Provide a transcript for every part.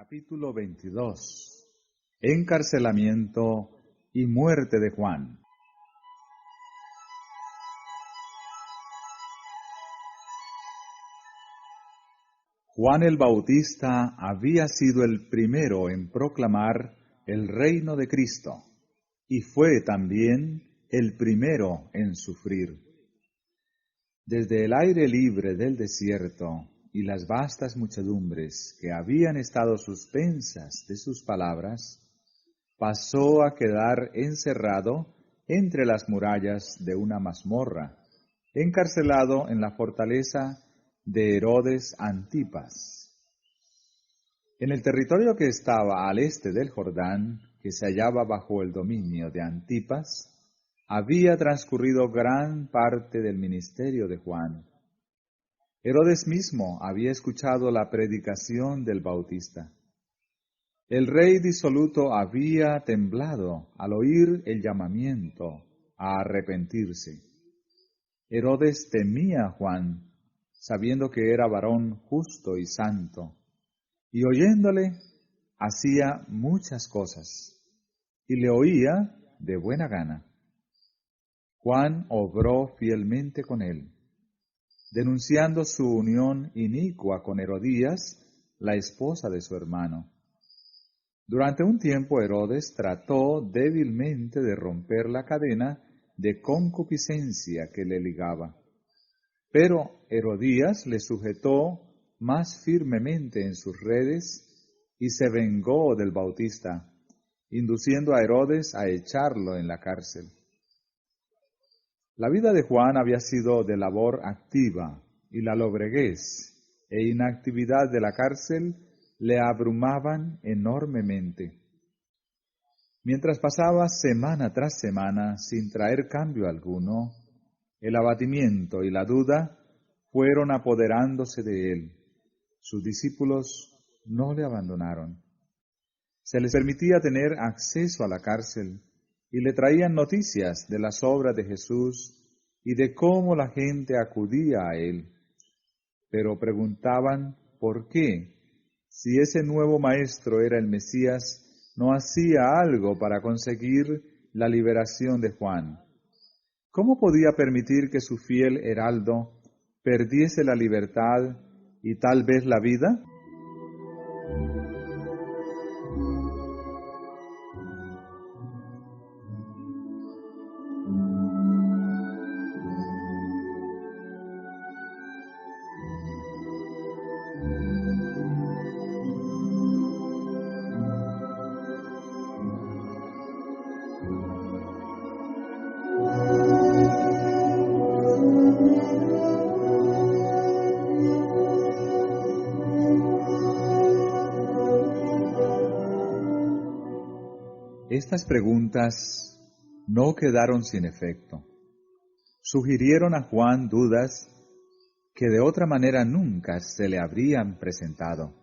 Capítulo 22. Encarcelamiento y muerte de Juan. Juan el Bautista había sido el primero en proclamar el reino de Cristo y fue también el primero en sufrir. Desde el aire libre del desierto y las vastas muchedumbres que habían estado suspensas de sus palabras, pasó a quedar encerrado entre las murallas de una mazmorra, encarcelado en la fortaleza de Herodes Antipas. En el territorio que estaba al este del Jordán, que se hallaba bajo el dominio de Antipas, había transcurrido gran parte del ministerio de Juan. Herodes mismo había escuchado la predicación del Bautista. El rey disoluto había temblado al oír el llamamiento a arrepentirse. Herodes temía a Juan, sabiendo que era varón justo y santo, y oyéndole hacía muchas cosas, y le oía de buena gana. Juan obró fielmente con él, denunciando su unión inicua con Herodías, la esposa de su hermano. Durante un tiempo Herodes trató débilmente de romper la cadena de concupiscencia que le ligaba, pero Herodías le sujetó más firmemente en sus redes y se vengó del Bautista, induciendo a Herodes a echarlo en la cárcel. La vida de Juan había sido de labor activa, y la lobreguez e inactividad de la cárcel le abrumaban enormemente. Mientras pasaba semana tras semana sin traer cambio alguno, el abatimiento y la duda fueron apoderándose de él. Sus discípulos no le abandonaron. Se les permitía tener acceso a la cárcel y le traían noticias de las obras de Jesús y de cómo la gente acudía a él. Pero preguntaban por qué, si ese nuevo maestro era el Mesías, no hacía algo para conseguir la liberación de Juan. ¿Cómo podía permitir que su fiel heraldo perdiese la libertad y tal vez la vida? Estas preguntas no quedaron sin efecto. Sugirieron a Juan dudas que de otra manera nunca se le habrían presentado.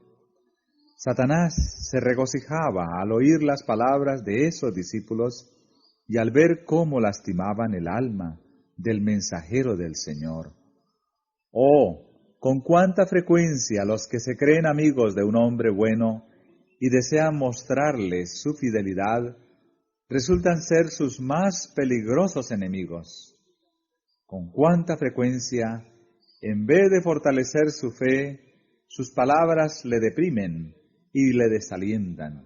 Satanás se regocijaba al oír las palabras de esos discípulos y al ver cómo lastimaban el alma del mensajero del Señor. Oh, con cuánta frecuencia los que se creen amigos de un hombre bueno y desean mostrarle su fidelidad, resultan ser sus más peligrosos enemigos. Con cuánta frecuencia, en vez de fortalecer su fe, sus palabras le deprimen y le desalientan.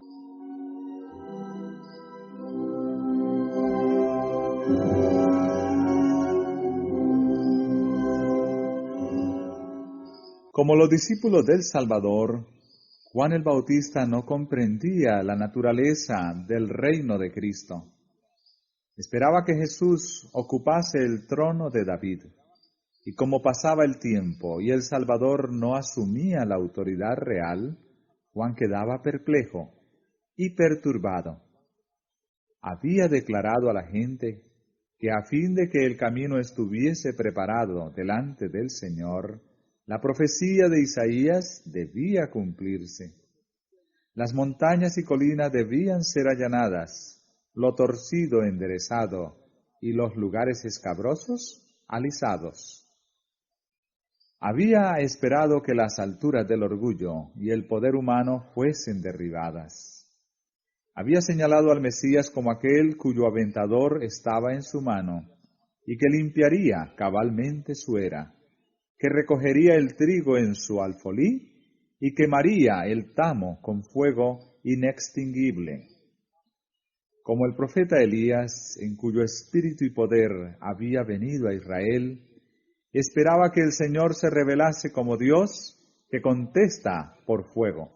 Como los discípulos del Salvador, Juan el Bautista no comprendía la naturaleza del reino de Cristo. Esperaba que Jesús ocupase el trono de David, y como pasaba el tiempo y el Salvador no asumía la autoridad real, Juan quedaba perplejo y perturbado. Había declarado a la gente que a fin de que el camino estuviese preparado delante del Señor, la profecía de Isaías debía cumplirse. Las montañas y colinas debían ser allanadas, lo torcido enderezado y los lugares escabrosos alisados. Había esperado que las alturas del orgullo y el poder humano fuesen derribadas. Había señalado al Mesías como aquel cuyo aventador estaba en su mano y que limpiaría cabalmente su era, que recogería el trigo en su alfolí y quemaría el tamo con fuego inextinguible. Como el profeta Elías, en cuyo espíritu y poder había venido a Israel, esperaba que el Señor se revelase como Dios que contesta por fuego.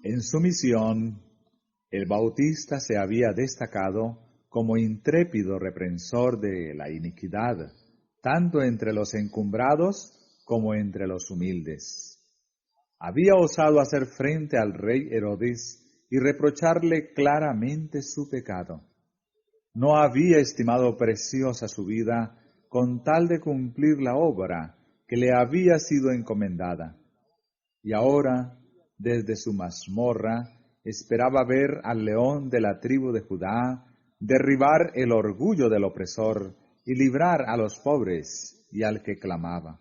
En su misión, el Bautista se había destacado como intrépido reprensor de la iniquidad, tanto entre los encumbrados como entre los humildes. Había osado hacer frente al rey Herodes y reprocharle claramente su pecado. No había estimado preciosa su vida con tal de cumplir la obra que le había sido encomendada. Y ahora, desde su mazmorra, esperaba ver al león de la tribu de Judá derribar el orgullo del opresor y librar a los pobres y al que clamaba.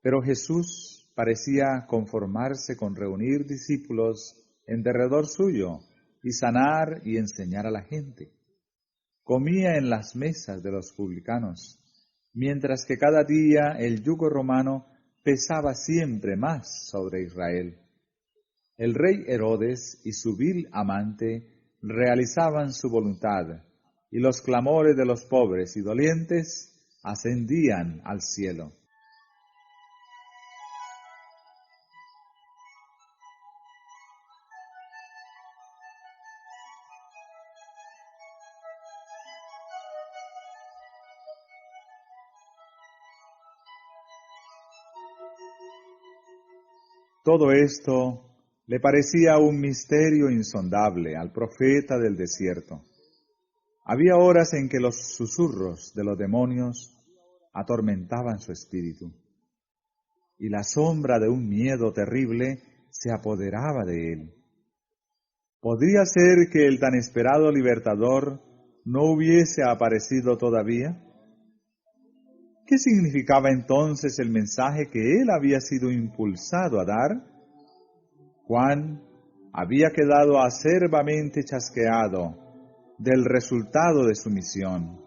Pero Jesús parecía conformarse con reunir discípulos en derredor suyo y sanar y enseñar a la gente. Comía en las mesas de los publicanos, mientras que cada día el yugo romano pesaba siempre más sobre Israel. El rey Herodes y su vil amante realizaban su voluntad, y los clamores de los pobres y dolientes ascendían al cielo. Todo esto le parecía un misterio insondable al profeta del desierto. Había horas en que los susurros de los demonios atormentaban su espíritu, y la sombra de un miedo terrible se apoderaba de él. ¿Podría ser que el tan esperado libertador no hubiese aparecido todavía? ¿Qué significaba entonces el mensaje que él había sido impulsado a dar? Juan había quedado acerbamente chasqueado del resultado de su misión.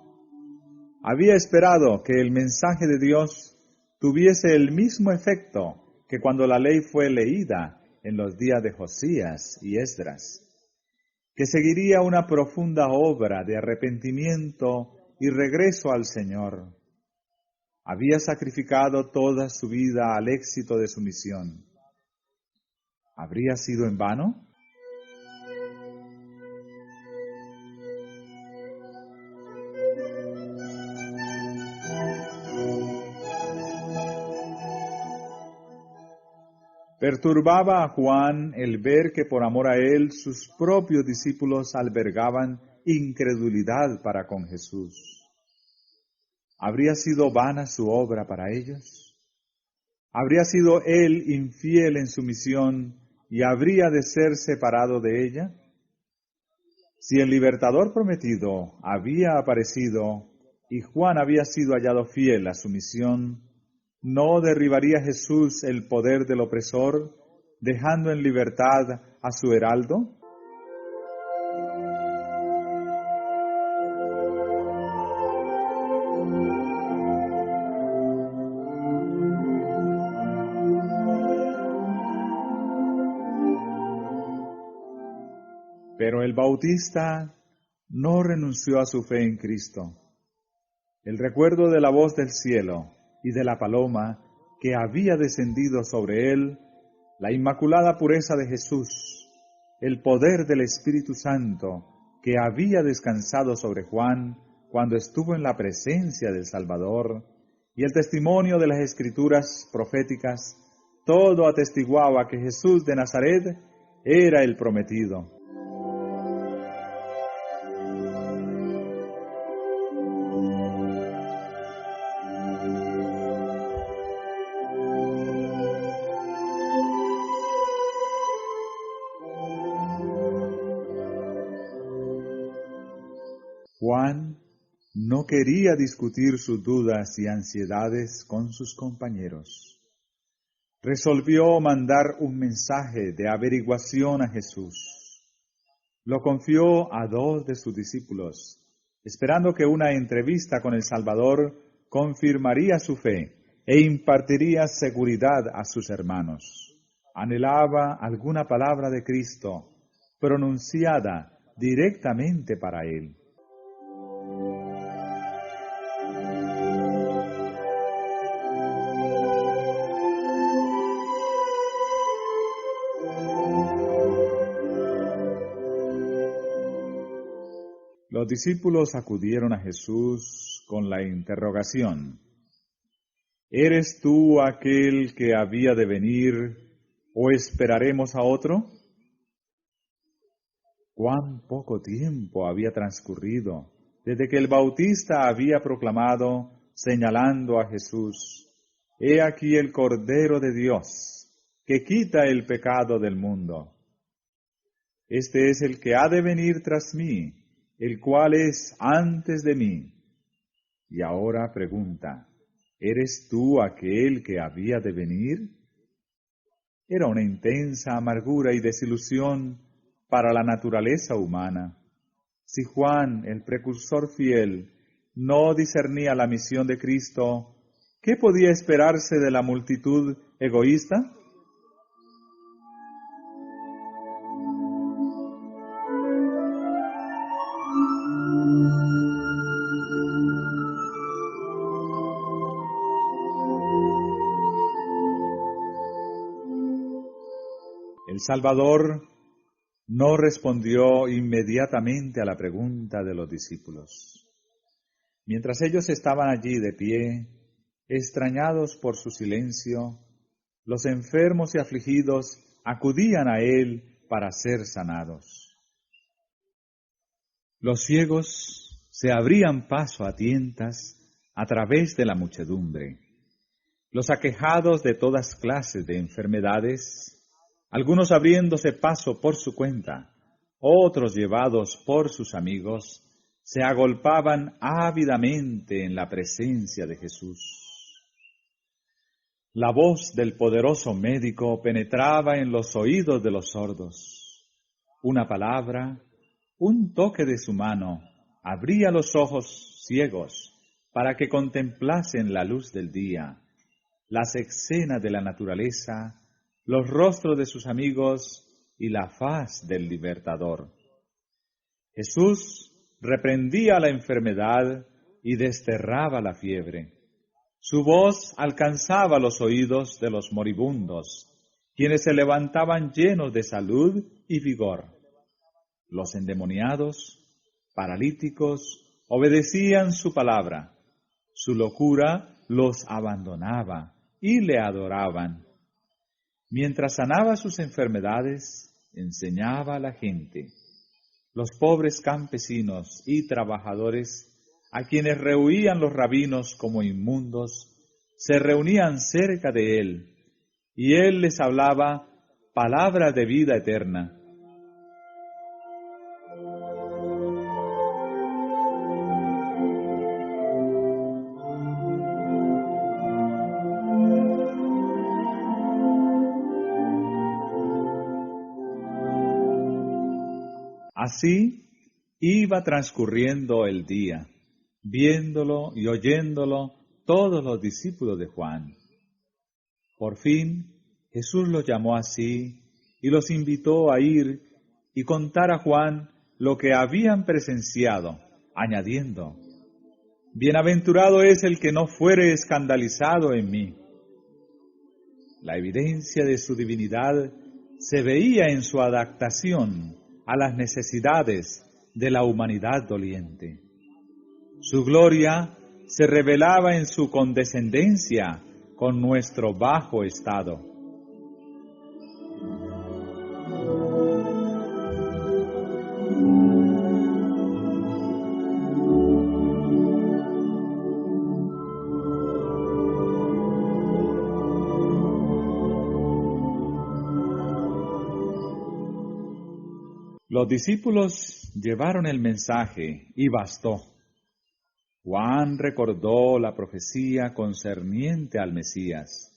Había esperado que el mensaje de Dios tuviese el mismo efecto que cuando la ley fue leída en los días de Josías y Esdras, que seguiría una profunda obra de arrepentimiento y regreso al Señor. Había sacrificado toda su vida al éxito de su misión. ¿Habría sido en vano? Perturbaba a Juan el ver que por amor a él sus propios discípulos albergaban incredulidad para con Jesús. ¿Habría sido vana su obra para ellos? ¿Habría sido él infiel en su misión y habría de ser separado de ella? Si el libertador prometido había aparecido y Juan había sido hallado fiel a su misión, ¿no derribaría Jesús el poder del opresor, dejando en libertad a su heraldo? Pero el Bautista no renunció a su fe en Cristo. El recuerdo de la voz del cielo y de la paloma que había descendido sobre él, la inmaculada pureza de Jesús, el poder del Espíritu Santo que había descansado sobre Juan cuando estuvo en la presencia del Salvador, y el testimonio de las Escrituras proféticas, todo atestiguaba que Jesús de Nazaret era el prometido. Juan no quería discutir sus dudas y ansiedades con sus compañeros. Resolvió mandar un mensaje de averiguación a Jesús. Lo confió a 2 de sus discípulos, esperando que una entrevista con el Salvador confirmaría su fe e impartiría seguridad a sus hermanos. Anhelaba alguna palabra de Cristo, pronunciada directamente para él. Los discípulos acudieron a Jesús con la interrogación: ¿eres tú aquel que había de venir o esperaremos a otro? Cuán poco tiempo había transcurrido desde que el Bautista había proclamado, señalando a Jesús: He aquí el Cordero de Dios, que quita el pecado del mundo. Este es el que ha de venir tras mí, el cual es antes de mí. Y ahora pregunta: ¿eres tú aquel que había de venir? Era una intensa amargura y desilusión para la naturaleza humana. Si Juan, el precursor fiel, no discernía la misión de Cristo, ¿qué podía esperarse de la multitud egoísta? El Salvador no respondió inmediatamente a la pregunta de los discípulos. Mientras ellos estaban allí de pie, extrañados por su silencio, los enfermos y afligidos acudían a él para ser sanados. Los ciegos se abrían paso a tientas a través de la muchedumbre. Los aquejados de todas clases de enfermedades, algunos abriéndose paso por su cuenta, otros llevados por sus amigos, se agolpaban ávidamente en la presencia de Jesús. La voz del poderoso médico penetraba en los oídos de los sordos. Una palabra, un toque de su mano, abría los ojos ciegos para que contemplasen la luz del día, las escenas de la naturaleza, los rostros de sus amigos y la faz del libertador. Jesús reprendía la enfermedad y desterraba la fiebre. Su voz alcanzaba los oídos de los moribundos, quienes se levantaban llenos de salud y vigor. Los endemoniados, paralíticos, obedecían su palabra. Su locura los abandonaba y le adoraban. Mientras sanaba sus enfermedades, enseñaba a la gente. Los pobres campesinos y trabajadores, a quienes rehuían los rabinos como inmundos, se reunían cerca de él, y él les hablaba palabra de vida eterna. Así iba transcurriendo el día, viéndolo y oyéndolo todos los discípulos de Juan. Por fin Jesús los llamó así y los invitó a ir y contar a Juan lo que habían presenciado, añadiendo: Bienaventurado es el que no fuere escandalizado en mí. La evidencia de su divinidad se veía en su adaptación a las necesidades de la humanidad doliente. Su gloria se revelaba en su condescendencia con nuestro bajo estado. Los discípulos llevaron el mensaje y bastó. Juan recordó la profecía concerniente al Mesías.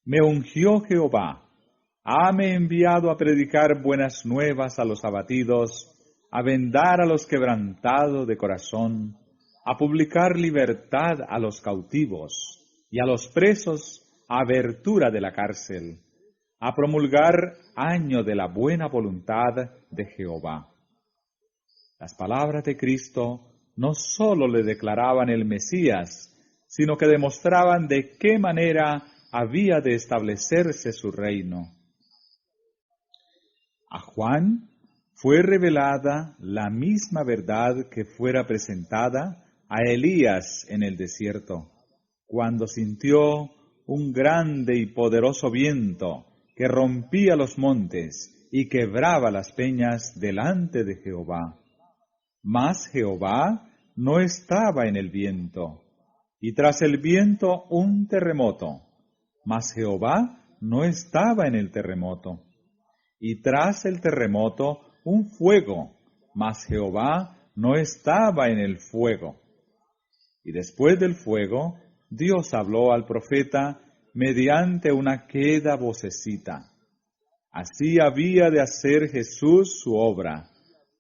Me ungió Jehová, hame enviado a predicar buenas nuevas a los abatidos, a vendar a los quebrantados de corazón, a publicar libertad a los cautivos y a los presos abertura de la cárcel, a promulgar año de la buena voluntad de Jehová. Las palabras de Cristo no sólo le declaraban el Mesías, sino que demostraban de qué manera había de establecerse su reino. A Juan fue revelada la misma verdad que fuera presentada a Elías en el desierto, cuando sintió un grande y poderoso viento que rompía los montes y quebraba las peñas delante de Jehová. Mas Jehová no estaba en el viento, y tras el viento un terremoto. Mas Jehová no estaba en el terremoto, y tras el terremoto un fuego. Mas Jehová no estaba en el fuego. Y después del fuego, Dios habló al profeta mediante una queda vocecita. Así había de hacer Jesús su obra,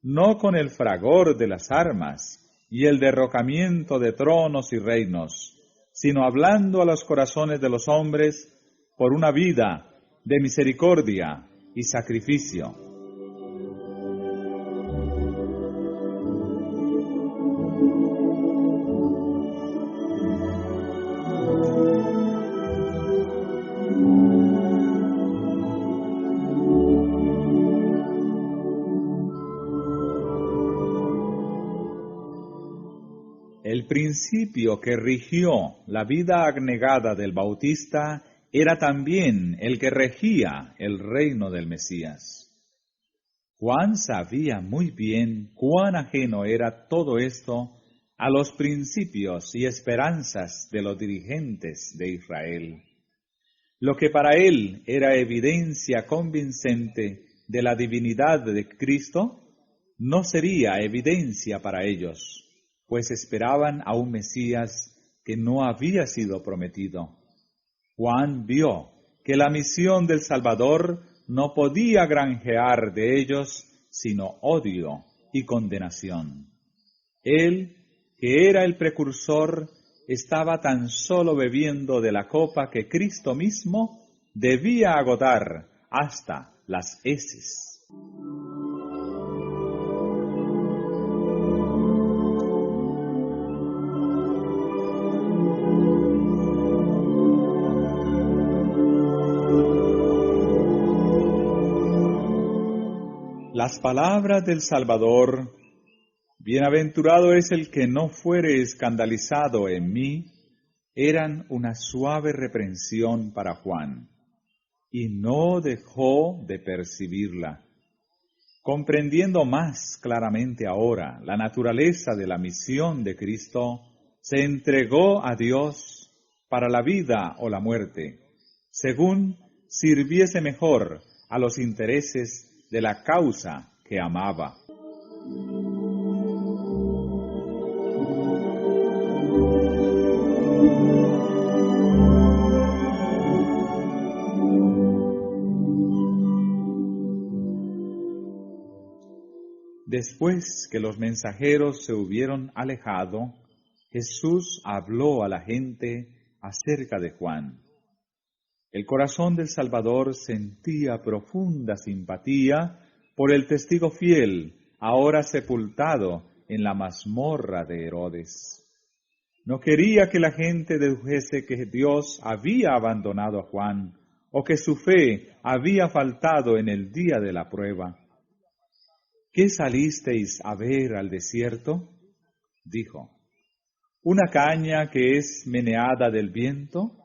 no con el fragor de las armas y el derrocamiento de tronos y reinos, sino hablando a los corazones de los hombres por una vida de misericordia y sacrificio. El principio que rigió la vida abnegada del Bautista era también el que regía el reino del Mesías. Juan sabía muy bien cuán ajeno era todo esto a los principios y esperanzas de los dirigentes de Israel. Lo que para él era evidencia convincente de la divinidad de Cristo, no sería evidencia para ellos, pues esperaban a un Mesías que no había sido prometido. Juan vio que la misión del Salvador no podía granjear de ellos sino odio y condenación. Él, que era el precursor, estaba tan solo bebiendo de la copa que Cristo mismo debía agotar hasta las heces. Las palabras del Salvador, bienaventurado es el que no fuere escandalizado en mí, eran una suave reprensión para Juan, y no dejó de percibirla. Comprendiendo más claramente ahora la naturaleza de la misión de Cristo, se entregó a Dios para la vida o la muerte, según sirviese mejor a los intereses de la causa que amaba. Después que los mensajeros se hubieron alejado, Jesús habló a la gente acerca de Juan. El corazón del Salvador sentía profunda simpatía por el testigo fiel, ahora sepultado en la mazmorra de Herodes. No quería que la gente dedujese que Dios había abandonado a Juan, o que su fe había faltado en el día de la prueba. ¿Qué salisteis a ver al desierto? Dijo. ¿Una caña que es meneada del viento?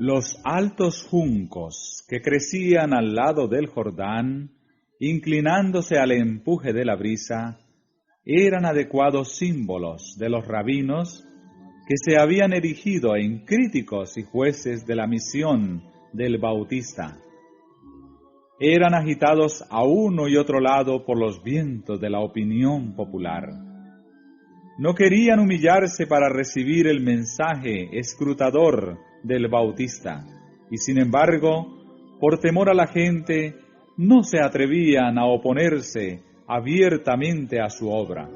Los altos juncos que crecían al lado del Jordán, inclinándose al empuje de la brisa, eran adecuados símbolos de los rabinos que se habían erigido en críticos y jueces de la misión del Bautista. Eran agitados a uno y otro lado por los vientos de la opinión popular. No querían humillarse para recibir el mensaje escrutador del Bautista, y sin embargo, por temor a la gente, no se atrevían a oponerse abiertamente a su obra.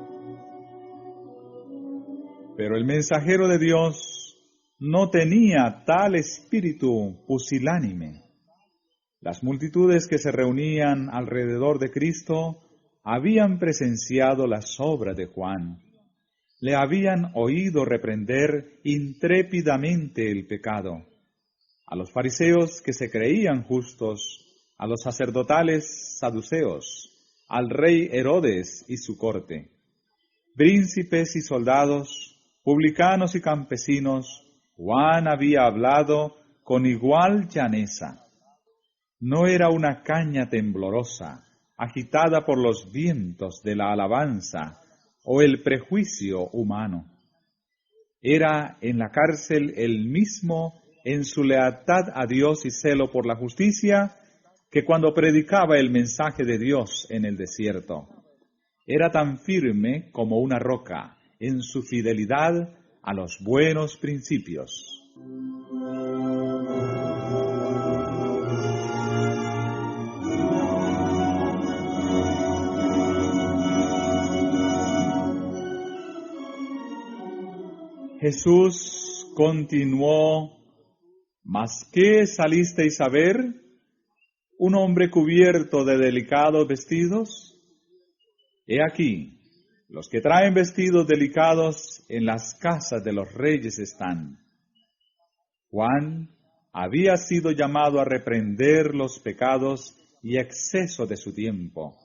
Pero el mensajero de Dios no tenía tal espíritu pusilánime. Las multitudes que se reunían alrededor de Cristo habían presenciado las obras de Juan. Le habían oído reprender intrépidamente el pecado. A los fariseos que se creían justos, a los sacerdotales saduceos, al rey Herodes y su corte, príncipes y soldados, publicanos y campesinos, Juan había hablado con igual llaneza. No era una caña temblorosa, agitada por los vientos de la alabanza o el prejuicio humano. Era en la cárcel el mismo en su lealtad a Dios y celo por la justicia que cuando predicaba el mensaje de Dios en el desierto. Era tan firme como una roca en su fidelidad a los buenos principios. Jesús continuó: ¿Mas qué salisteis a ver? ¿Un hombre cubierto de delicados vestidos? He aquí, los que traen vestidos delicados en las casas de los reyes están. Juan había sido llamado a reprender los pecados y exceso de su tiempo,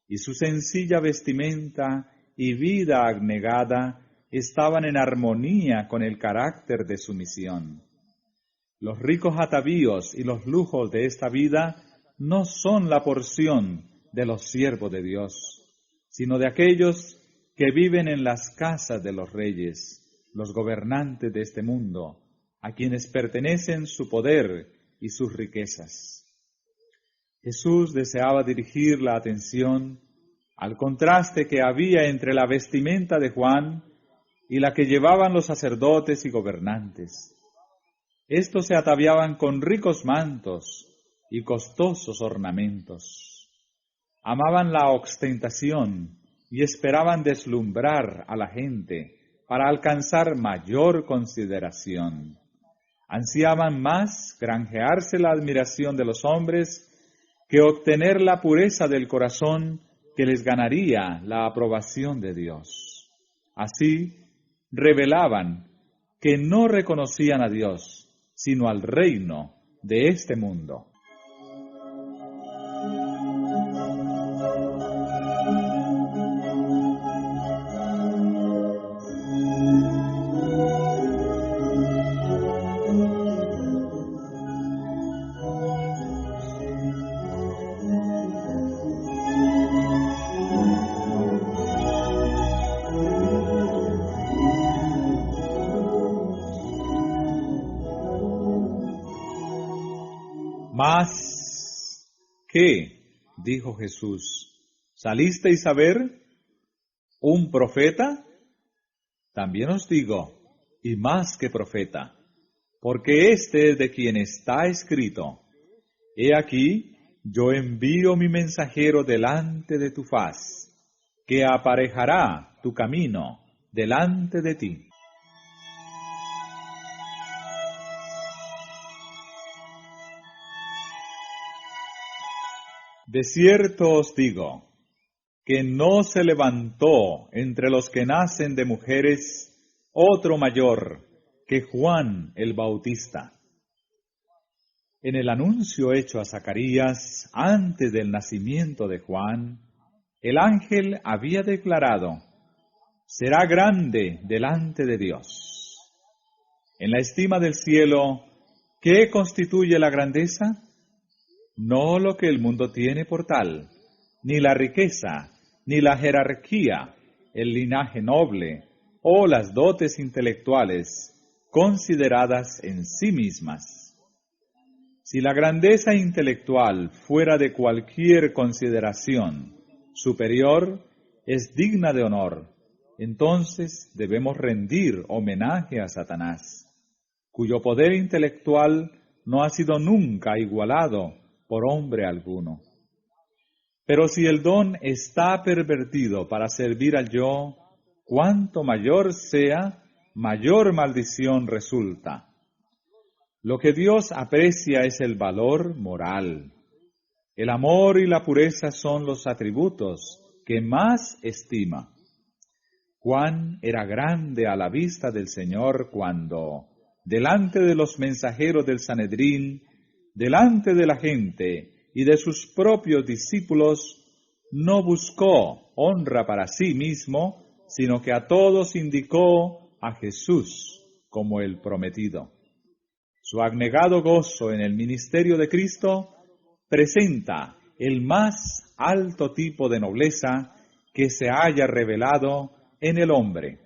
y su sencilla vestimenta y vida abnegada estaban en armonía con el carácter de su misión. Los ricos atavíos y los lujos de esta vida no son la porción de los siervos de Dios, sino de aquellos que viven en las casas de los reyes, los gobernantes de este mundo, a quienes pertenecen su poder y sus riquezas. Jesús deseaba dirigir la atención al contraste que había entre la vestimenta de Juan y la que llevaban los sacerdotes y gobernantes. Estos se ataviaban con ricos mantos y costosos ornamentos. Amaban la ostentación y esperaban deslumbrar a la gente para alcanzar mayor consideración. Ansiaban más granjearse la admiración de los hombres que obtener la pureza del corazón que les ganaría la aprobación de Dios. Así, revelaban que no reconocían a Dios, sino al reino de este mundo. Mas, ¿qué? Dijo Jesús, ¿salisteis a ver un profeta? También os digo, y más que profeta, porque este es de quien está escrito: He aquí, yo envío mi mensajero delante de tu faz, que aparejará tu camino delante de ti. De cierto os digo, que no se levantó entre los que nacen de mujeres otro mayor que Juan el Bautista. En el anuncio hecho a Zacarías antes del nacimiento de Juan, el ángel había declarado: será grande delante de Dios. En la estima del cielo ¿Qué constituye la grandeza? No lo que el mundo tiene por tal, ni la riqueza, ni la jerarquía, el linaje noble, o las dotes intelectuales, consideradas en sí mismas. Si la grandeza intelectual fuera de cualquier consideración superior, es digna de honor, entonces debemos rendir homenaje a Satanás, cuyo poder intelectual no ha sido nunca igualado por hombre alguno. Pero si el don está pervertido para servir al yo, cuanto mayor sea, mayor maldición resulta. Lo que Dios aprecia es el valor moral. El amor y la pureza son los atributos que más estima. Juan era grande a la vista del Señor cuando, delante de los mensajeros del Sanedrín, delante de la gente y de sus propios discípulos, no buscó honra para sí mismo, sino que a todos indicó a Jesús como el prometido. Su abnegado gozo en el ministerio de Cristo presenta el más alto tipo de nobleza que se haya revelado en el hombre.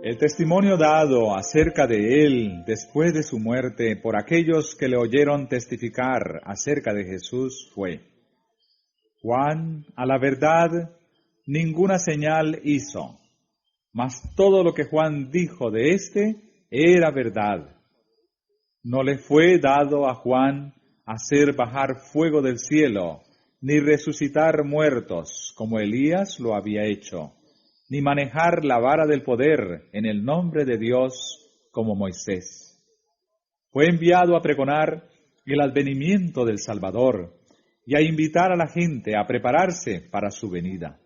El testimonio dado acerca de él después de su muerte por aquellos que le oyeron testificar acerca de Jesús fue: Juan, a la verdad, ninguna señal hizo, mas todo lo que Juan dijo de éste era verdad. No le fue dado a Juan hacer bajar fuego del cielo, ni resucitar muertos, como Elías lo había hecho, ni manejar la vara del poder en el nombre de Dios como Moisés. Fue enviado a pregonar el advenimiento del Salvador y a invitar a la gente a prepararse para su venida.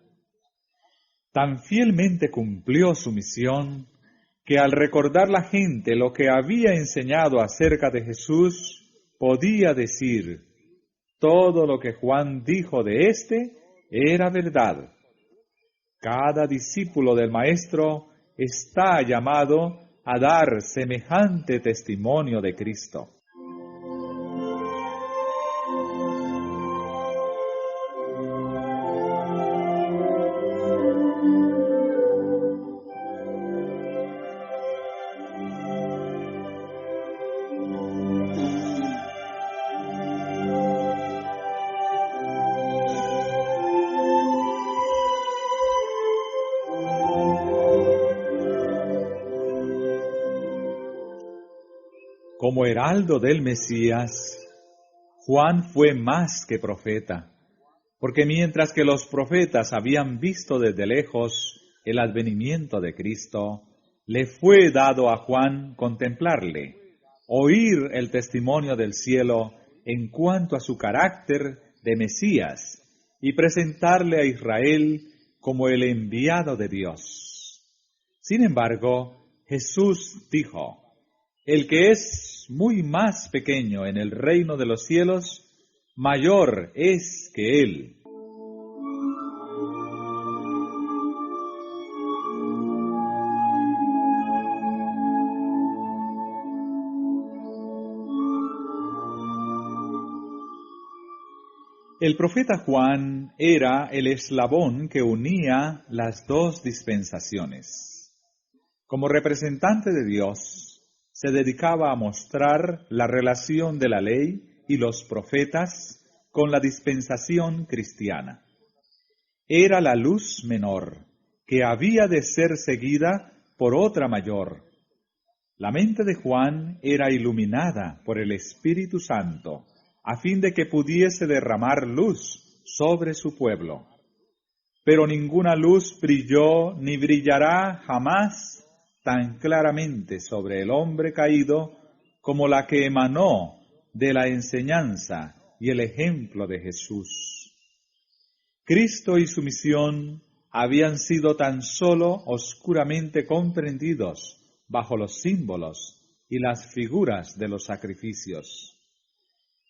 Tan fielmente cumplió su misión que al recordar la gente lo que había enseñado acerca de Jesús, podía decir: todo lo que Juan dijo de éste era verdad. Cada discípulo del Maestro está llamado a dar semejante testimonio de Cristo. Como heraldo del Mesías, Juan fue más que profeta, porque mientras que los profetas habían visto desde lejos el advenimiento de Cristo, le fue dado a Juan contemplarle, oír el testimonio del cielo en cuanto a su carácter de Mesías y presentarle a Israel como el enviado de Dios. Sin embargo, Jesús dijo: el que es muy más pequeño en el reino de los cielos, mayor es que él. El profeta Juan era el eslabón que unía las dos dispensaciones. Como representante de Dios, se dedicaba a mostrar la relación de la ley y los profetas con la dispensación cristiana. Era la luz menor, que había de ser seguida por otra mayor. La mente de Juan era iluminada por el Espíritu Santo, a fin de que pudiese derramar luz sobre su pueblo. Pero ninguna luz brilló ni brillará jamás tan claramente sobre el hombre caído como la que emanó de la enseñanza y el ejemplo de Jesús. Cristo y su misión habían sido tan solo oscuramente comprendidos bajo los símbolos y las figuras de los sacrificios.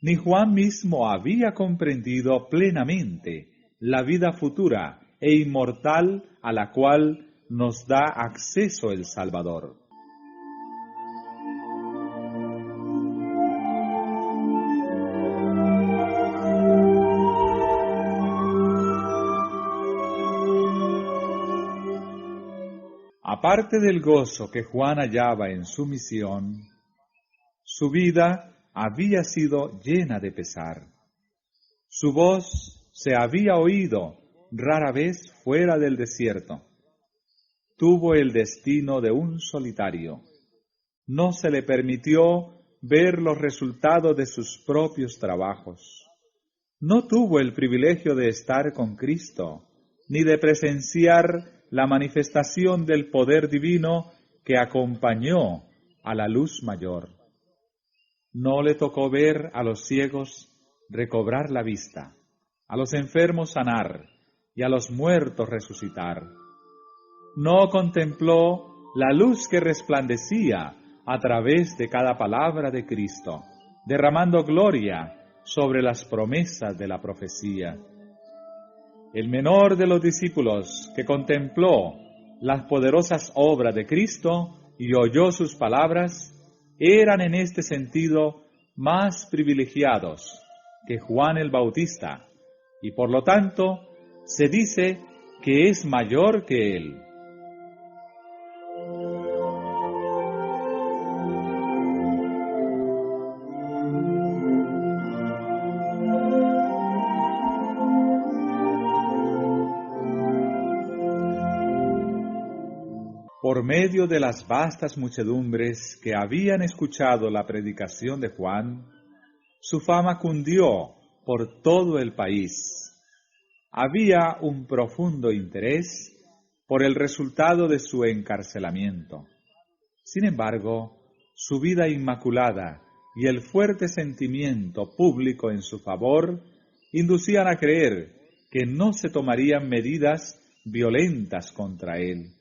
Ni Juan mismo había comprendido plenamente la vida futura e inmortal a la cual nos da acceso el Salvador. Aparte del gozo que Juan hallaba en su misión, su vida había sido llena de pesar. Su voz se había oído rara vez fuera del desierto. Tuvo el destino de un solitario. No se le permitió ver los resultados de sus propios trabajos. No tuvo el privilegio de estar con Cristo, ni de presenciar la manifestación del poder divino que acompañó a la luz mayor. No le tocó ver a los ciegos recobrar la vista, a los enfermos sanar y a los muertos resucitar. No contempló la luz que resplandecía a través de cada palabra de Cristo, derramando gloria sobre las promesas de la profecía. El menor de los discípulos que contempló las poderosas obras de Cristo y oyó sus palabras, eran en este sentido más privilegiados que Juan el Bautista, y por lo tanto se dice que es mayor que él. Por medio de las vastas muchedumbres que habían escuchado la predicación de Juan, su fama cundió por todo el país. Había un profundo interés por el resultado de su encarcelamiento. Sin embargo, su vida inmaculada y el fuerte sentimiento público en su favor inducían a creer que no se tomarían medidas violentas contra él.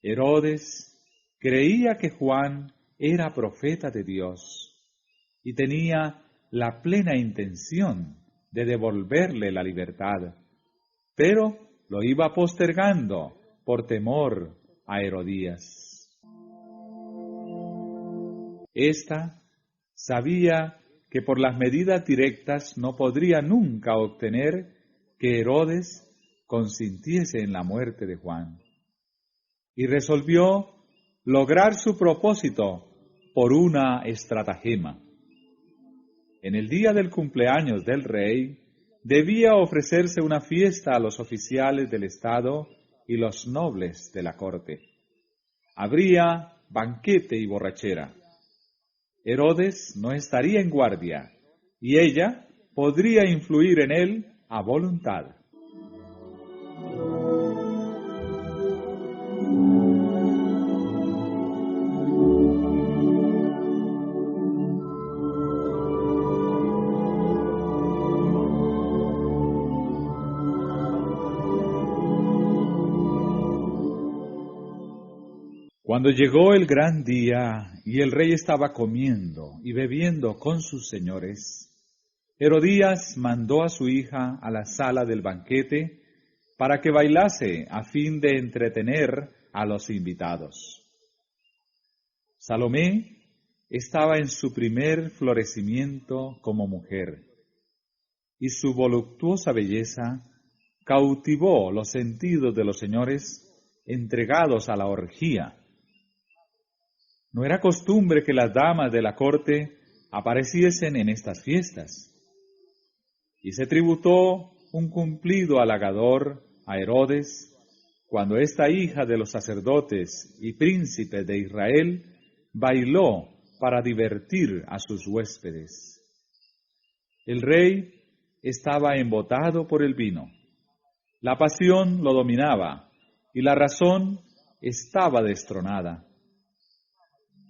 Herodes creía que Juan era profeta de Dios y tenía la plena intención de devolverle la libertad, pero lo iba postergando por temor a Herodías. Esta sabía que por las medidas directas no podría nunca obtener que Herodes consintiese en la muerte de Juan, y resolvió lograr su propósito por una estratagema. En el día del cumpleaños del rey, debía ofrecerse una fiesta a los oficiales del Estado y los nobles de la corte. Habría banquete y borrachera. Herodes no estaría en guardia, y ella podría influir en él a voluntad. Cuando llegó el gran día y el rey estaba comiendo y bebiendo con sus señores, Herodías mandó a su hija a la sala del banquete para que bailase a fin de entretener a los invitados. Salomé estaba en su primer florecimiento como mujer, y su voluptuosa belleza cautivó los sentidos de los señores entregados a la orgía. No era costumbre que las damas de la corte apareciesen en estas fiestas, y se tributó un cumplido halagador a Herodes cuando esta hija de los sacerdotes y príncipes de Israel bailó para divertir a sus huéspedes. El rey estaba embotado por el vino, la pasión lo dominaba y la razón estaba destronada.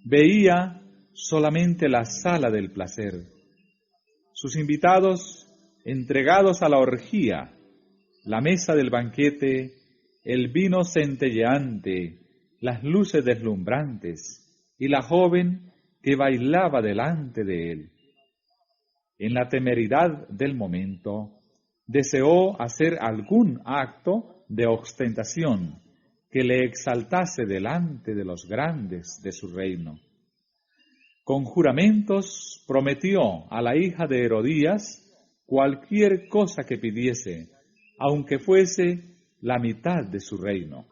Veía solamente la sala del placer, sus invitados entregados a la orgía, la mesa del banquete, el vino centelleante las luces deslumbrantes y la joven que bailaba delante de él. En la temeridad del momento, deseó hacer algún acto de ostentación que le exaltase delante de los grandes de su reino. Con juramentos prometió a la hija de Herodías cualquier cosa que pidiese, aunque fuese la mitad de su reino.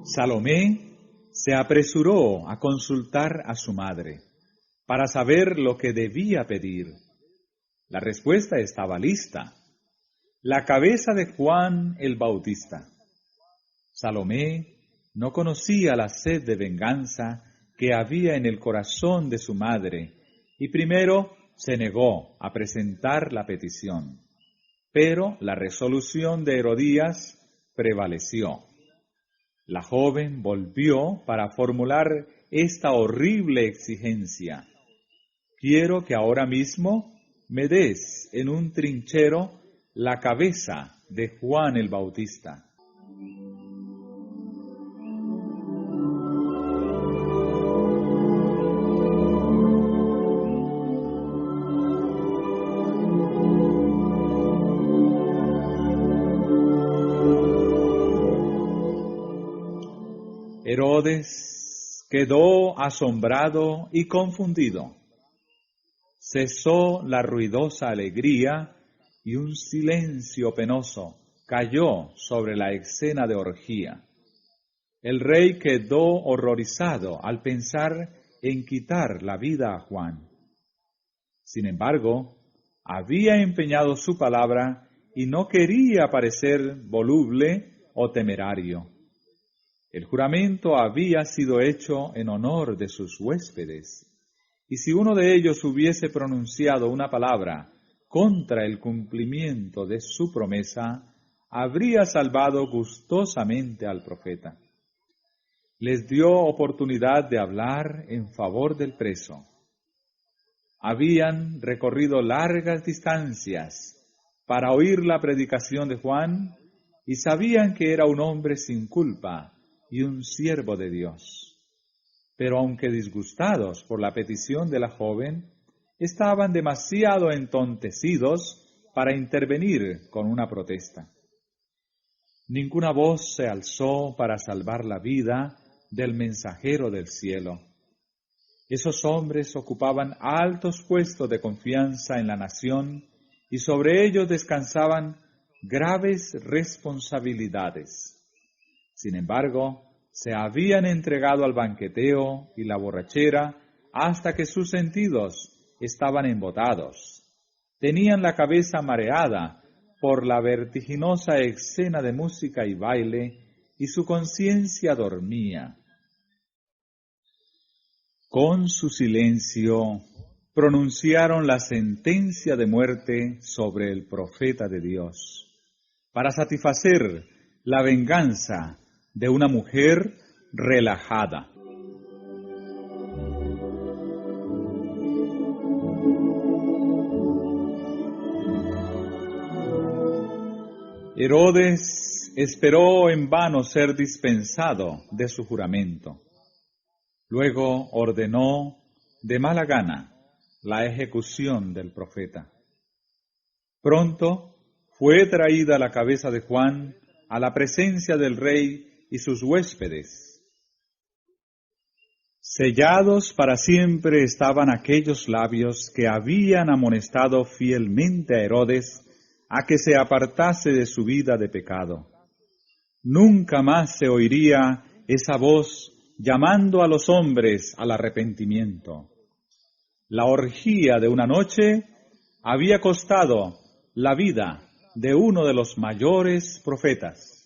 Salomé se apresuró a consultar a su madre para saber lo que debía pedir. La respuesta estaba lista: la cabeza de Juan el Bautista. Salomé no conocía la sed de venganza que había en el corazón de su madre y primero se negó a presentar la petición. Pero la resolución de Herodías prevaleció. La joven volvió para formular esta horrible exigencia: quiero que ahora mismo me des en un trinchero la cabeza de Juan el Bautista. Herodes quedó asombrado y confundido. Cesó la ruidosa alegría y un silencio penoso cayó sobre la escena de orgía. El rey quedó horrorizado al pensar en quitar la vida a Juan. Sin embargo, había empeñado su palabra y no quería parecer voluble o temerario. El juramento había sido hecho en honor de sus huéspedes, y si uno de ellos hubiese pronunciado una palabra contra el cumplimiento de su promesa, habría salvado gustosamente al profeta. Les dio oportunidad de hablar en favor del preso. Habían recorrido largas distancias para oír la predicación de Juan y sabían que era un hombre sin culpa y un siervo de Dios. Pero aunque disgustados por la petición de la joven, estaban demasiado entontecidos para intervenir con una protesta. Ninguna voz se alzó para salvar la vida del mensajero del cielo. Esos hombres ocupaban altos puestos de confianza en la nación y sobre ellos descansaban graves responsabilidades. Sin embargo, se habían entregado al banqueteo y la borrachera hasta que sus sentidos estaban embotados. Tenían la cabeza mareada por la vertiginosa escena de música y baile, y su conciencia dormía. Con su silencio pronunciaron la sentencia de muerte sobre el profeta de Dios, para satisfacer la venganza de una mujer relajada. Herodes esperó en vano ser dispensado de su juramento. Luego ordenó de mala gana la ejecución del profeta. Pronto fue traída la cabeza de Juan a la presencia del rey y sus huéspedes. Sellados para siempre estaban aquellos labios que habían amonestado fielmente a Herodes a que se apartase de su vida de pecado. Nunca más se oiría esa voz llamando a los hombres al arrepentimiento. La orgía de una noche había costado la vida de uno de los mayores profetas.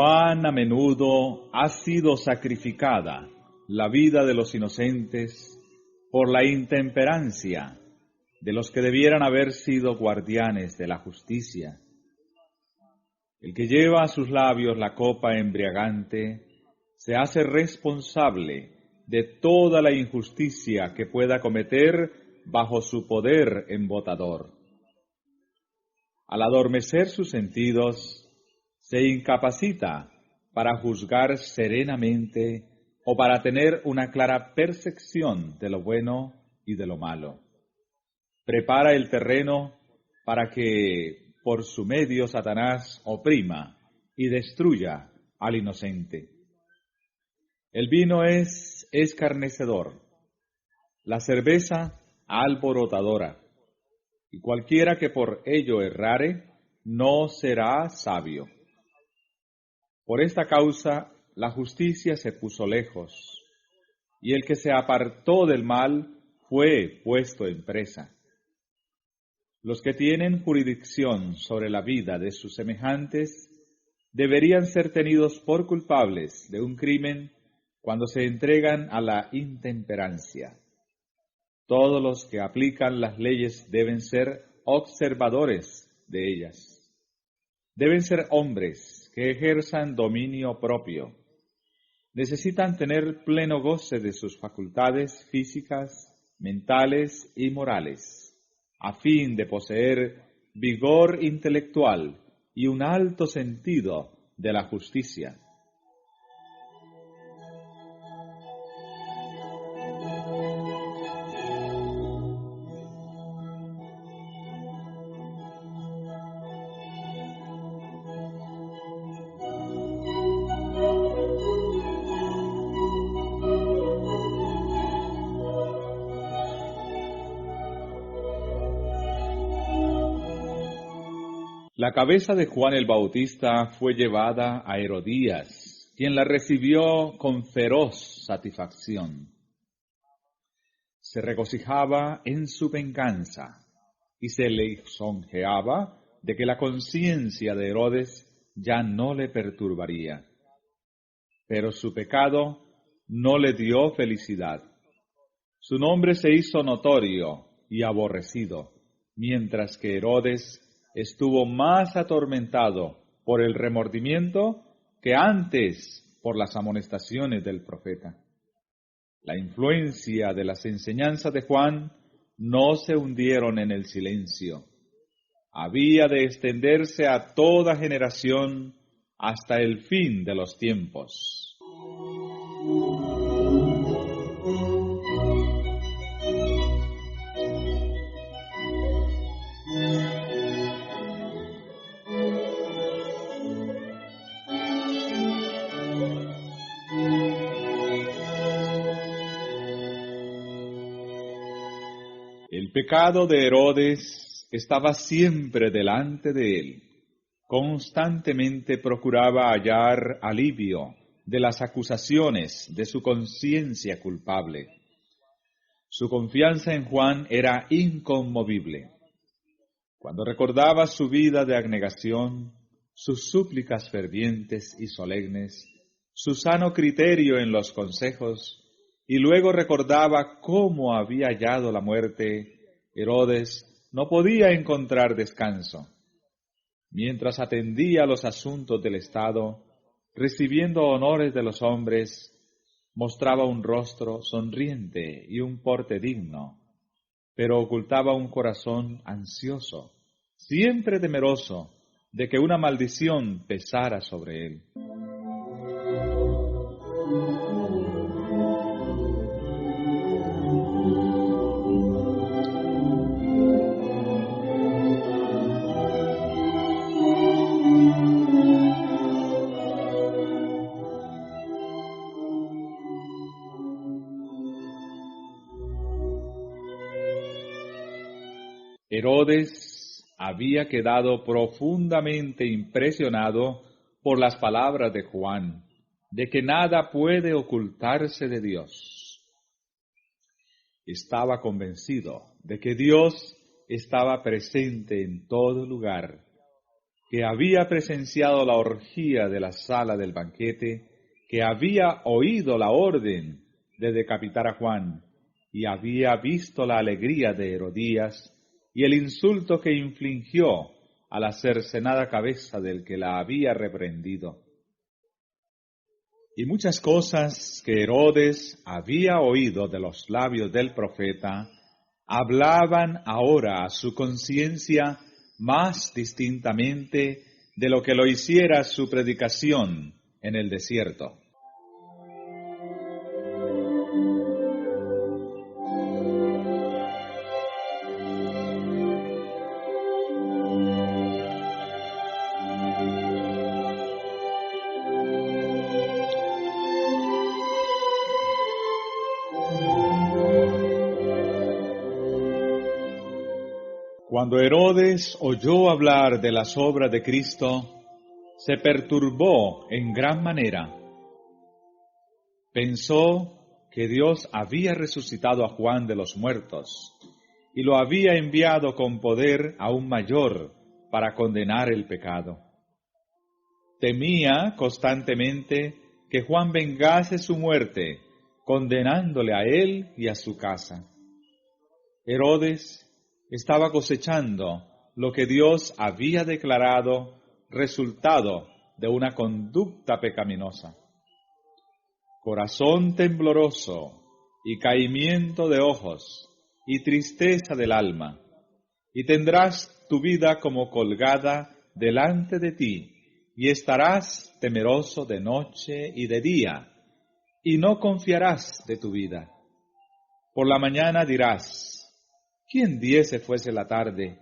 cuán a menudo ha sido sacrificada la vida de los inocentes por la intemperancia de los que debieran haber sido guardianes de la justicia. El que lleva a sus labios la copa embriagante se hace responsable de toda la injusticia que pueda cometer bajo su poder embotador. Al adormecer sus sentidos, se incapacita para juzgar serenamente o para tener una clara percepción de lo bueno y de lo malo. Prepara el terreno para que, por su medio, Satanás oprima y destruya al inocente. El vino es escarnecedor, la cerveza alborotadora, y cualquiera que por ello errare no será sabio. Por esta causa la justicia se puso lejos, y el que se apartó del mal fue puesto en presa. Los que tienen jurisdicción sobre la vida de sus semejantes deberían ser tenidos por culpables de un crimen cuando se entregan a la intemperancia. Todos los que aplican las leyes deben ser observadores de ellas. Deben ser hombres que ejerzan dominio propio. Necesitan tener pleno goce de sus facultades físicas, mentales y morales, a fin de poseer vigor intelectual y un alto sentido de la justicia. La cabeza de Juan el Bautista fue llevada a Herodías, quien la recibió con feroz satisfacción. Se regocijaba en su venganza y se lisonjeaba de que la conciencia de Herodes ya no le perturbaría. Pero su pecado no le dio felicidad. Su nombre se hizo notorio y aborrecido, mientras que Herodes estuvo más atormentado por el remordimiento que antes por las amonestaciones del profeta. La influencia de las enseñanzas de Juan no se hundieron en el silencio. Había de extenderse a toda generación hasta el fin de los tiempos. El pecado de Herodes estaba siempre delante de él. Constantemente procuraba hallar alivio de las acusaciones de su conciencia culpable. Su confianza en Juan era inconmovible. Cuando recordaba su vida de abnegación, sus súplicas fervientes y solemnes, su sano criterio en los consejos, y luego recordaba cómo había hallado la muerte, Herodes no podía encontrar descanso. Mientras atendía los asuntos del Estado, recibiendo honores de los hombres, mostraba un rostro sonriente y un porte digno, pero ocultaba un corazón ansioso, siempre temeroso de que una maldición pesara sobre él. Herodes había quedado profundamente impresionado por las palabras de Juan, de que nada puede ocultarse de Dios. Estaba convencido de que Dios estaba presente en todo lugar que había presenciado la orgía de la sala del banquete, que había oído la orden de decapitar a Juan, y había visto la alegría de Herodías y el insulto que infligió a la cercenada cabeza del que la había reprendido. Y muchas cosas que Herodes había oído de los labios del profeta, hablaban ahora a su conciencia más distintamente de lo que lo hiciera su predicación en el desierto. Cuando Herodes oyó hablar de las obras de Cristo, se perturbó en gran manera. Pensó que Dios había resucitado a Juan de los muertos y lo había enviado con poder aún mayor para condenar el pecado. Temía constantemente que Juan vengase su muerte, condenándole a él y a su casa. Herodes estaba cosechando lo que Dios había declarado resultado de una conducta pecaminosa. Corazón tembloroso y caimiento de ojos y tristeza del alma, y tendrás tu vida como colgada delante de ti, y estarás temeroso de noche y de día, y no confiarás de tu vida. Por la mañana dirás: ¿quién diese fuese la tarde?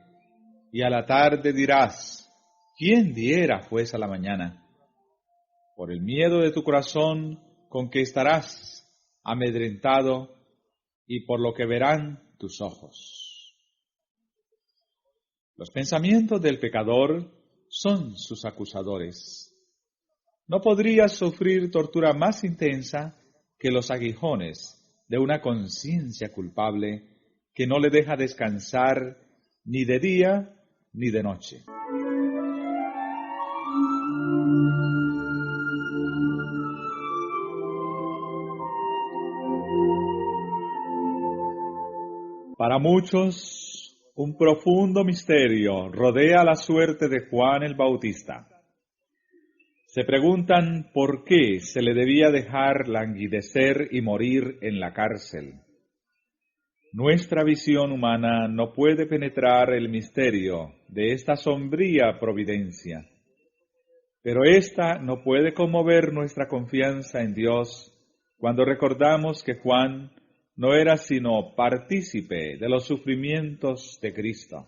Y a la tarde dirás: ¿quién diera fuese la mañana? Por el miedo de tu corazón con que estarás amedrentado y por lo que verán tus ojos. Los pensamientos del pecador son sus acusadores. No podría sufrir tortura más intensa que los aguijones de una conciencia culpable que no le deja descansar ni de día ni de noche. Para muchos, un profundo misterio rodea la suerte de Juan el Bautista. Se preguntan por qué se le debía dejar languidecer y morir en la cárcel. Nuestra visión humana no puede penetrar el misterio de esta sombría providencia, pero ésta no puede conmover nuestra confianza en Dios cuando recordamos que Juan no era sino partícipe de los sufrimientos de Cristo.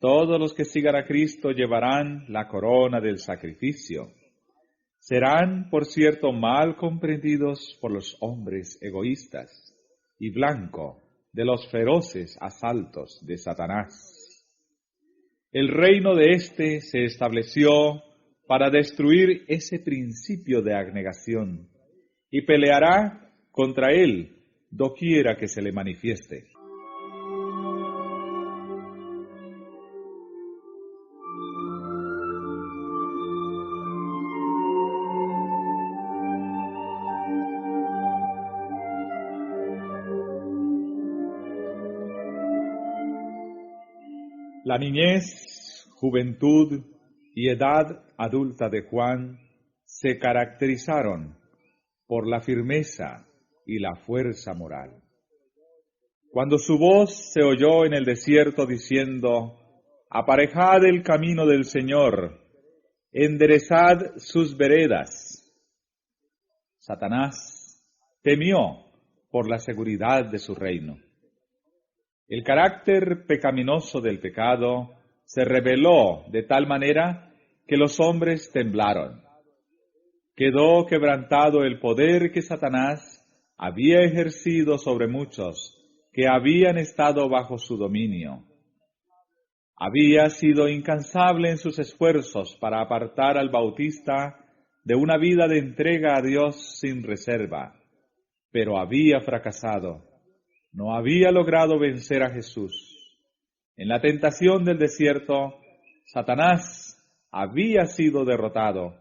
Todos los que sigan a Cristo llevarán la corona del sacrificio. Serán, por cierto, mal comprendidos por los hombres egoístas y blanco de los feroces asaltos de Satanás. El reino de éste se estableció para destruir ese principio de abnegación y peleará contra él doquiera que se le manifieste. La niñez, juventud y edad adulta de Juan se caracterizaron por la firmeza y la fuerza moral. Cuando su voz se oyó en el desierto diciendo: «Aparejad el camino del Señor, enderezad sus veredas», Satanás temió por la seguridad de su reino. El carácter pecaminoso del pecado se reveló de tal manera que los hombres temblaron. Quedó quebrantado el poder que Satanás había ejercido sobre muchos que habían estado bajo su dominio. Había sido incansable en sus esfuerzos para apartar al Bautista de una vida de entrega a Dios sin reserva, pero había fracasado. No había logrado vencer a Jesús. En la tentación del desierto, Satanás había sido derrotado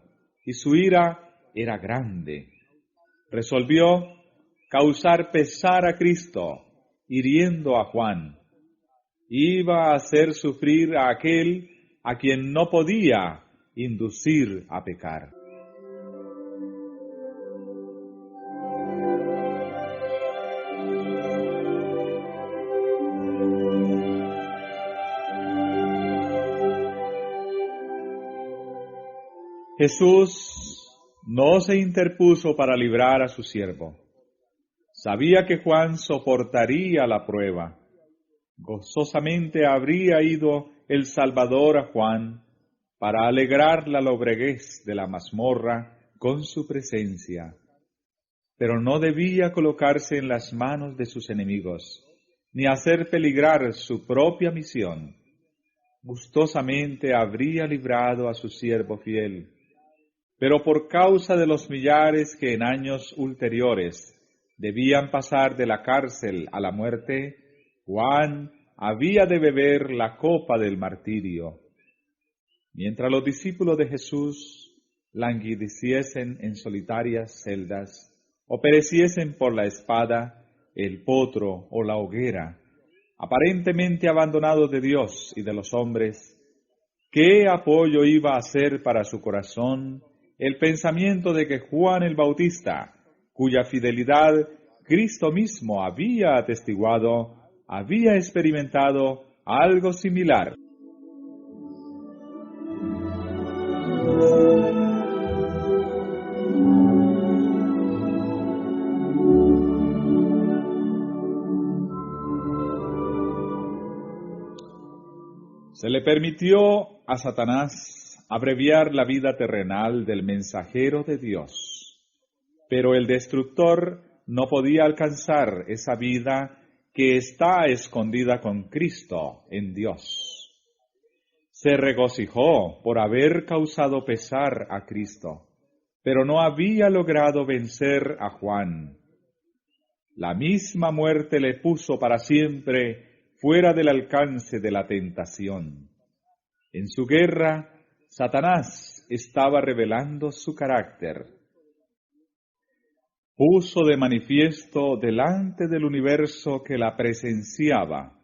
y su ira era grande. Resolvió causar pesar a Cristo, hiriendo a Juan. Iba a hacer sufrir a aquel a quien no podía inducir a pecar. Jesús no se interpuso para librar a su siervo. Sabía que Juan soportaría la prueba. Gozosamente habría ido el Salvador a Juan para alegrar la lobreguez de la mazmorra con su presencia. Pero no debía colocarse en las manos de sus enemigos, ni hacer peligrar su propia misión. Gustosamente habría librado a su siervo fiel. Pero por causa de los millares que en años ulteriores debían pasar de la cárcel a la muerte, Juan había de beber la copa del martirio. Mientras los discípulos de Jesús languideciesen en solitarias celdas, o pereciesen por la espada, el potro o la hoguera, aparentemente abandonados de Dios y de los hombres, ¿qué apoyo iba a ser para su corazón el pensamiento de que Juan el Bautista, cuya fidelidad Cristo mismo había atestiguado, había experimentado algo similar? Se le permitió a Satanás abreviar la vida terrenal del mensajero de Dios, pero el destructor no podía alcanzar esa vida que está escondida con Cristo en Dios. Se regocijó por haber causado pesar a Cristo, pero no había logrado vencer a Juan. La misma muerte le puso para siempre fuera del alcance de la tentación. En su guerra, Satanás estaba revelando su carácter. Puso de manifiesto delante del universo que la presenciaba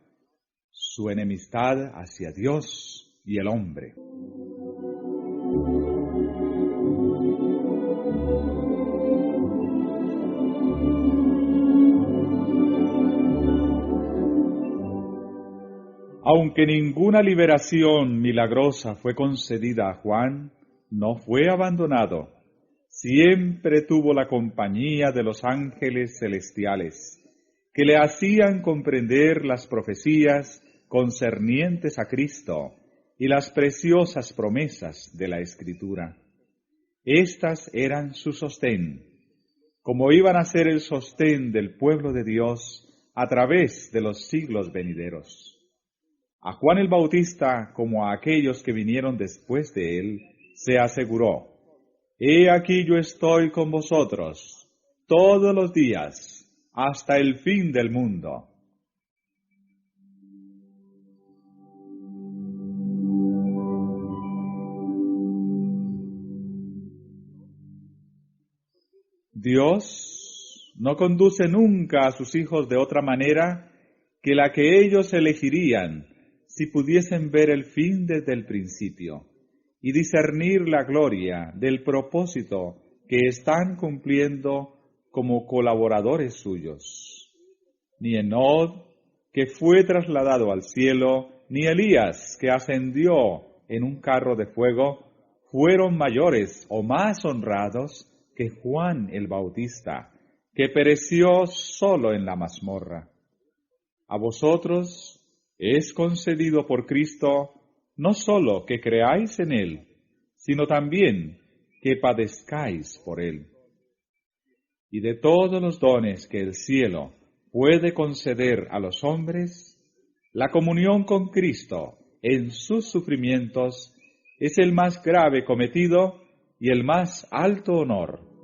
su enemistad hacia Dios y el hombre. Aunque ninguna liberación milagrosa fue concedida a Juan, no fue abandonado. Siempre tuvo la compañía de los ángeles celestiales, que le hacían comprender las profecías concernientes a Cristo y las preciosas promesas de la Escritura. Estas eran su sostén, como iban a ser el sostén del pueblo de Dios a través de los siglos venideros. A Juan el Bautista, como a aquellos que vinieron después de él, se aseguró: He aquí yo estoy con vosotros todos los días, hasta el fin del mundo. Dios no conduce nunca a sus hijos de otra manera que la que ellos elegirían si pudiesen ver el fin desde el principio y discernir la gloria del propósito que están cumpliendo como colaboradores suyos. Ni Enod, que fue trasladado al cielo, ni Elías, que ascendió en un carro de fuego, fueron mayores o más honrados que Juan el Bautista, que pereció solo en la mazmorra. A vosotros es concedido por Cristo no sólo que creáis en Él, sino también que padezcáis por Él. Y de todos los dones que el cielo puede conceder a los hombres, la comunión con Cristo en sus sufrimientos es el más grave cometido y el más alto honor.